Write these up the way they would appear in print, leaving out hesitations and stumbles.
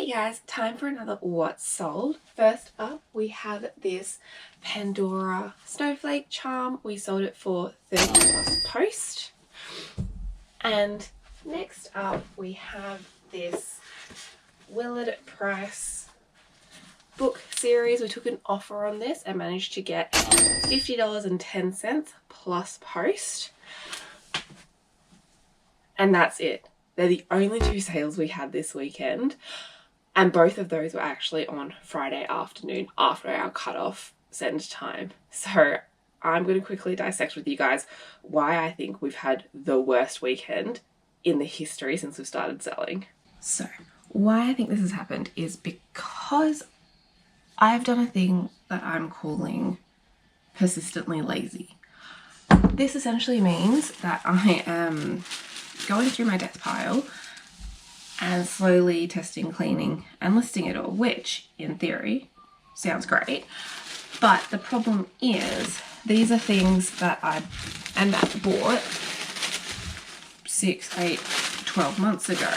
Hey guys, time for another What's Sold. First up, we have this Pandora Snowflake charm. We sold it for 30 plus post. And next up, we have this Willard Price book series. We took an offer on this and managed to get $50.10 plus post. And that's it. They're the only two sales we had this weekend. And both of those were actually on Friday afternoon after our cutoff send time. So I'm going to quickly dissect with you guys why I think we've had the worst weekend in the history since we've started selling. So why I think this has happened is because I've done a thing that I'm calling persistently lazy. This essentially means that I am going through my death pile and slowly testing, cleaning and listing it all, which in theory sounds great. But the problem is these are things that I and Matt bought 6, 8, 12 months ago,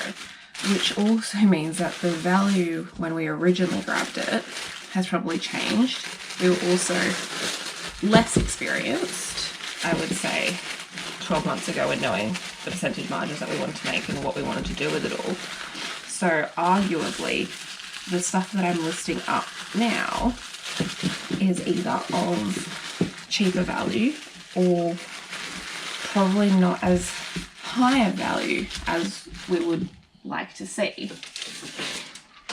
which also means that the value when we originally grabbed it has probably changed. We were also less experienced, I would say, 12 months ago in knowing the percentage margins that we wanted to make and what we wanted to do with it all. So arguably, the stuff that I'm listing up now is either of cheaper value or probably not as high a value as we would like to see.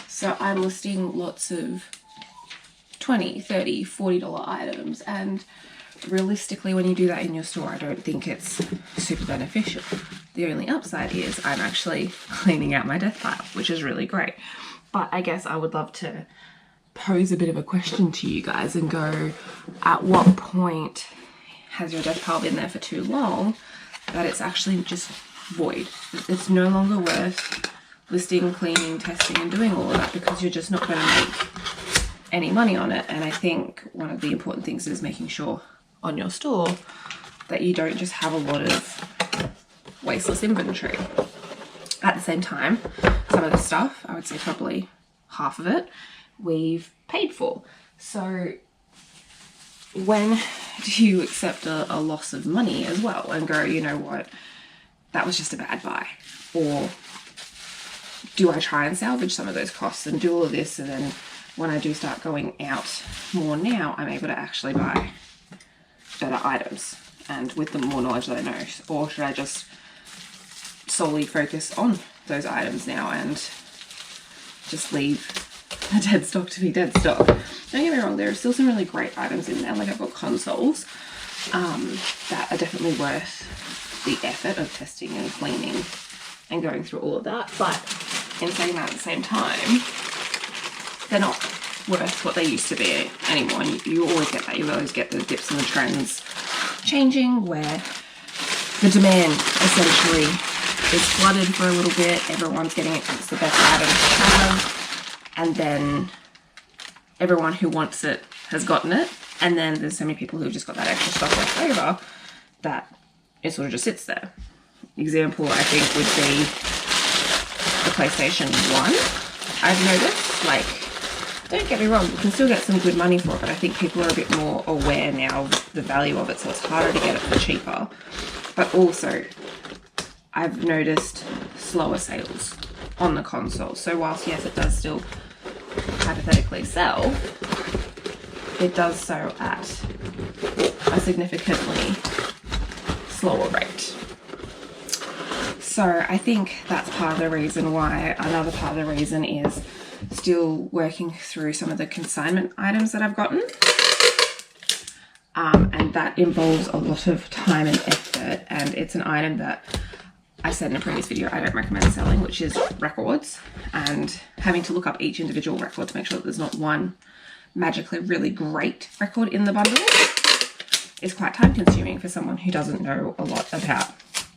So I'm listing lots of $20, $30, $40 items, and realistically, when you do that in your store, I don't think it's super beneficial. The only upside is I'm actually cleaning out my death pile, which is really great. But I guess I would love to pose a bit of a question to you guys and go, at what point has your death pile been there for too long that it's actually just void? It's no longer worth listing, cleaning, testing and doing all of that because you're just not going to make any money on it. And I think one of the important things is making sure on your store that you don't just have a lot of wasteless inventory. At the same time, some of the stuff, I would say probably half of it, we've paid for. So when do you accept a loss of money as well and go, you know what, that was just a bad buy? Or do I try and salvage some of those costs and do all of this, and then when I do start going out more now, I'm able to actually buy better items and with the more knowledge that I know? Or should I just solely focus on those items now and just leave the dead stock to be dead stock? Don't get me wrong, there are still some really great items in there. Like I've got consoles that are definitely worth the effort of testing and cleaning and going through all of that. But in saying that, at the same time, they're not worth what they used to be anymore. And you always get that. You always get the dips and the trends changing where the demand essentially is flooded for a little bit. Everyone's getting it because it's the best item to have. And then everyone who wants it has gotten it. And then there's so many people who've just got that extra stuff left over that it sort of just sits there. Example, I think, would be the PlayStation 1. I've noticed, like, don't get me wrong, you can still get some good money for it, but I think people are a bit more aware now of the value of it, so it's harder to get it for cheaper. But also, I've noticed slower sales on the console. So whilst, yes, it does still hypothetically sell, it does so at a significantly slower rate. So I think that's part of the reason why. Another part of the reason is still working through some of the consignment items that I've gotten. And that involves a lot of time and effort, and it's an item that I said in a previous video I don't recommend selling, which is records, and having to look up each individual record to make sure that there's not one magically really great record in the bundle is quite time consuming for someone who doesn't know a lot about,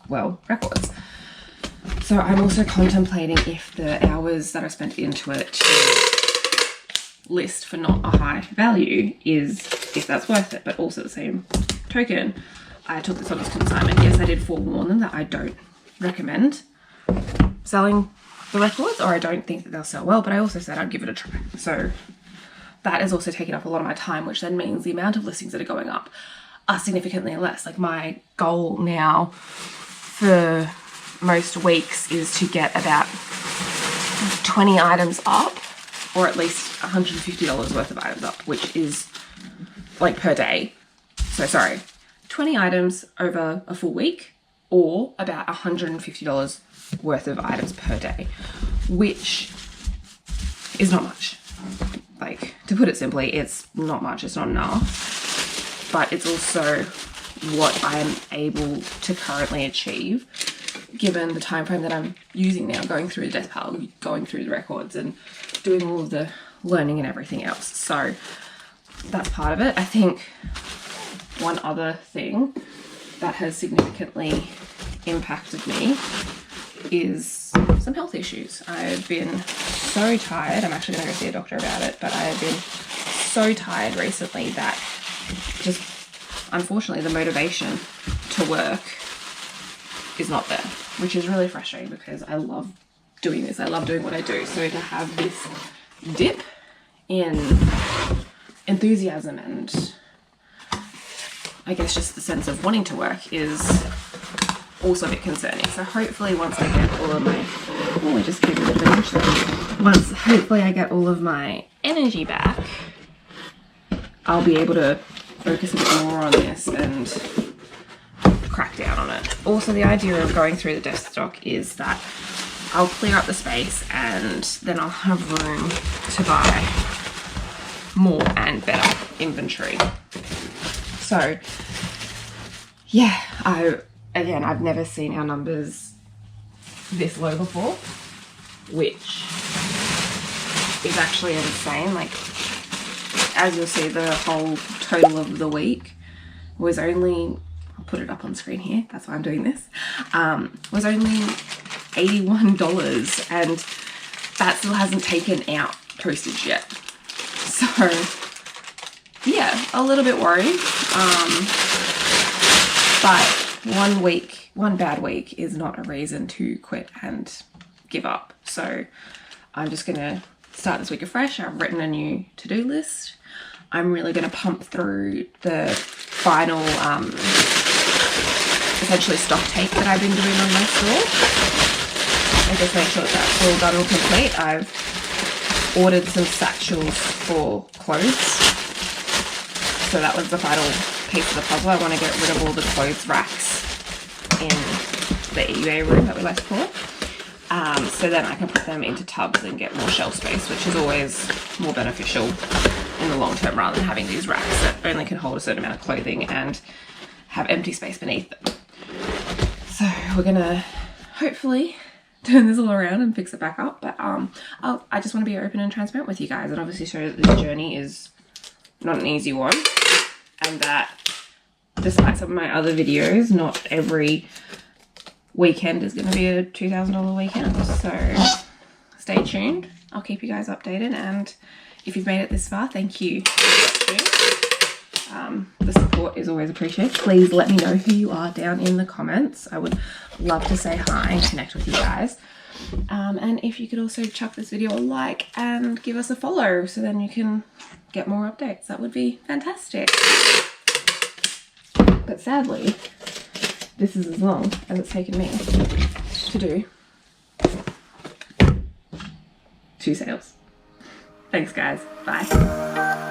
well, records. So I'm also contemplating if the hours that I spent into it to list for not a high value is, if that's worth it. But also at the same token, I took this on as consignment. Yes, I did forewarn them that I don't recommend selling the records, or I don't think that they'll sell well, but I also said I'd give it a try. So that is also taking up a lot of my time, which then means the amount of listings that are going up are significantly less. Like my goal now for most weeks is to get about 20 items up, or at least $150 worth of items up, which is like per day. So sorry, 20 items over a full week, or about $150 worth of items per day, which is not much. Like, to put it simply, it's not much, it's not enough, but it's also what I am able to currently achieve given the time frame that I'm using now, going through the death pile, going through the records and doing all of the learning and everything else. So that's part of it. I think one other thing that has significantly impacted me is some health issues. I've been so tired. I'm actually going to go see a doctor about it, but I have been so tired recently that just unfortunately the motivation to work is not there, which is really frustrating because I love doing this. I love doing what I do. So to have this dip in enthusiasm and I guess just the sense of wanting to work is also a bit concerning. So hopefully once I get all of my, oh, I just gave it a bit of an once hopefully I get all of my energy back, I'll be able to focus a bit more on this and crack down on it. Also, the idea of going through the desk stock is that I'll clear up the space and then I'll have room to buy more and better inventory. So yeah, I've never seen our numbers this low before, which is actually insane. Like, as you'll see, the whole total of the week was only, I'll put it up on screen here, that's why I'm doing this, was only $81, and that still hasn't taken out postage yet. So yeah, a little bit worried, but one bad week is not a reason to quit and give up. So I'm just gonna start this week afresh. I've written a new to-do list. I'm really gonna pump through the final essentially stock take that I've been doing on my store and just make sure that that's all done and complete. I've ordered some satchels for clothes. So that was the final piece of the puzzle. I want to get rid of all the clothes racks in the eBay room that we like to call it. So then I can put them into tubs and get more shelf space, which is always more beneficial in the long term rather than having these racks that only can hold a certain amount of clothing and have empty space beneath them. So we're gonna hopefully turn this all around and fix it back up. But I just want to be open and transparent with you guys and obviously show that this journey is not an easy one, and that despite some of my other videos, not every weekend is going to be a $2,000 weekend. So stay tuned. I'll keep you guys updated, and if you've made it this far, thank you. The support is always appreciated. Please let me know who you are down in the comments. I would love to say hi and connect with you guys. And if you could also chuck this video a like and give us a follow so then you can get more updates, that would be fantastic. But sadly, this is as long as it's taken me to do 2 sales. Thanks guys, bye.